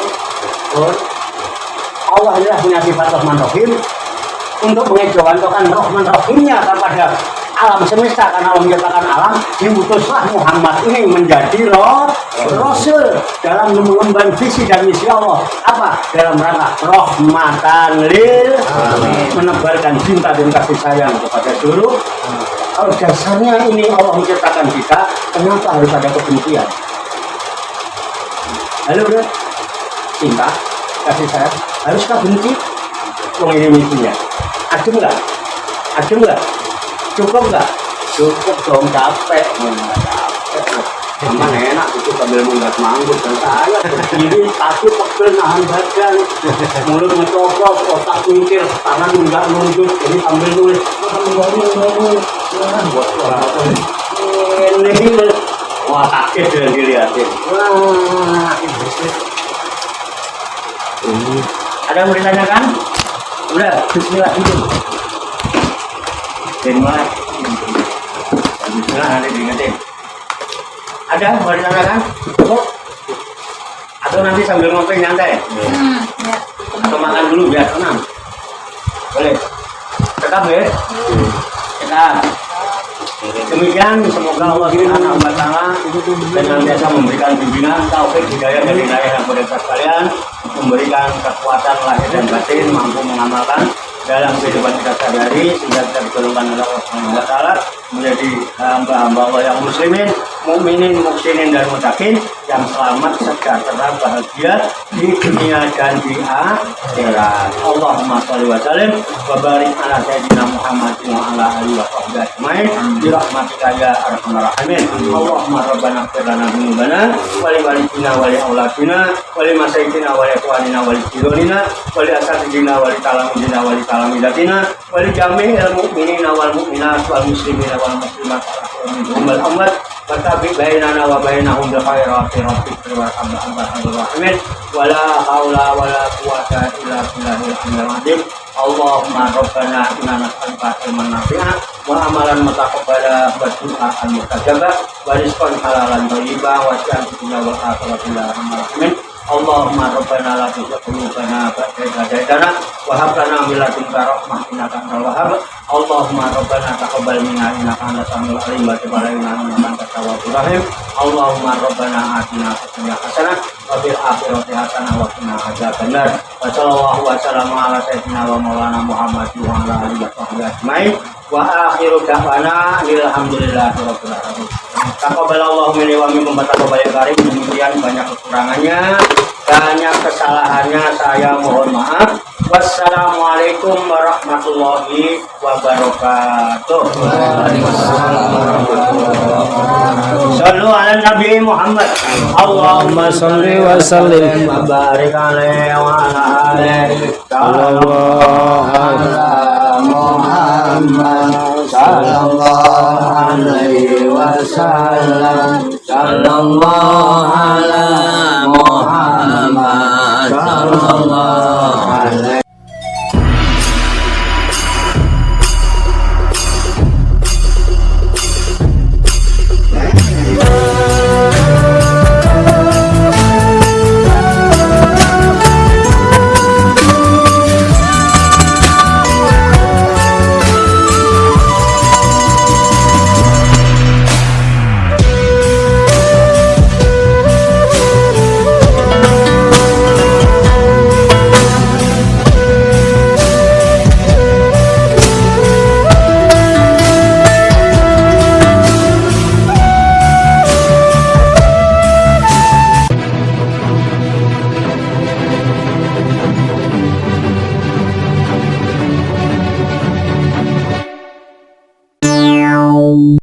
Allah adalah punya sifat Rahman Rahim untuk mengejawantkan Rahman Rahimnya kepada alam semesta. Karena Allah menciptakan alam, diutuslah Muhammad ini menjadi Rasul dalam mengemban visi dan misi Allah. Apa? Dalam rangka rahmatan lil alamin, menebarkan cinta dan kasih sayang kepada seluruh. Kalau dasarnya ini Allah menciptakan kita, kenapa harus ada kebencian? Halo udah cinta kasih sayang haruskah benci? Wong ini misinya adem nggak? Cukup nggak? Cukup dong, capek Aman enak itu sambil munggah manggut dan saya berdiri kaki pegel nahan badan mulut ngecopot otak mikir tangan munggah nunjuk ini sambil nulis ini wah kaget dengan dilihatin Ada yang mau ditanyakan? Udah, bismillah itu. Mulai. Bismillah nanti diingetin. Ada yang mau ditanyakan? Cukup? Atau nanti sambil ngopi nyantai? Ya. Atau makan dulu biar tenang? Boleh? Tetap ya? Tetap. Demikian semoga Allah Subhanahu wa taala senantiasa memberikan bimbingan taufik hidayah dan hidayah yang kepada sekalian, memberikan kekuatan lahir dan batin mampu mengamalkan dalam kehidupan kita sehari-hari sehingga kita digolongkan oleh Allah Subhanahu wa taala menjadi hamba-hamba Allah yang muslimin, mukminin, muhsinin dan muttaqin yang selamat, sejahtera, bahagia di dunia dan di akhirat. Allahumma shalli wa sallim wa barik ala sayyidina Muhammadin wa ala alihi wa sahbihi ajmain bi rahmatika ya arhamar rahimin. Allahumma rabbana ighfir lana dzunubana wa li walidina wa li auladina wa li masaikina wa li ikhwanina wa li jiranina wa li asatidina wa li talamidina wa li talamidatina wa li jami'il mu'minina wal mu'minat wal muslimina wal muslimat wal amwat wa tabi bainana wa bainahum bil khairati rabbika wa arhamar rahimin wa la haula wa la quwwata illa billahil aliyyil azim. Allahumma rabbana inna nas'aluka ilman nafi'an wa amalan mutaqabbala wa du'aan mustajabah wa rizqan halalan thayyiban wa sa'an dunya wal akhirati ya arhamar rahimin. Allahumma rabbana la tuzigh qulubana ba'da idh hadaytana wa hab lana min ladunka rahmah innaka antal wahhab. Allahumma rabbana taqabbal minna innaka antas samiul alim wa tub alaina innaka antat tawwabur rahim. Allahumma rabbana atina fid dunya hasanah wa fil akhirati hasanah wa qina adzabannar. Wa sallallahu wa sallama ala sayyidina wa maulana Muhammadin wa ala alihi wa sahbihi ajmain. Wa akhiru da'wana alhamdulillahi rabbil alamin. Taqabbalallahu minni wa minkum taqabbal karim. Demikian banyak kekurangannya, banyak kesalahannya, saya mohon maaf. Wassalamualaikum warahmatullahi wabarakatuh. Sallu ala Nabi Muhammad. Allahumma salli wa sallim wa barik alaihi wa ala alihi. Sallallahu ala Muhammad sallallahu alaihi wasallam. Sallallahu ala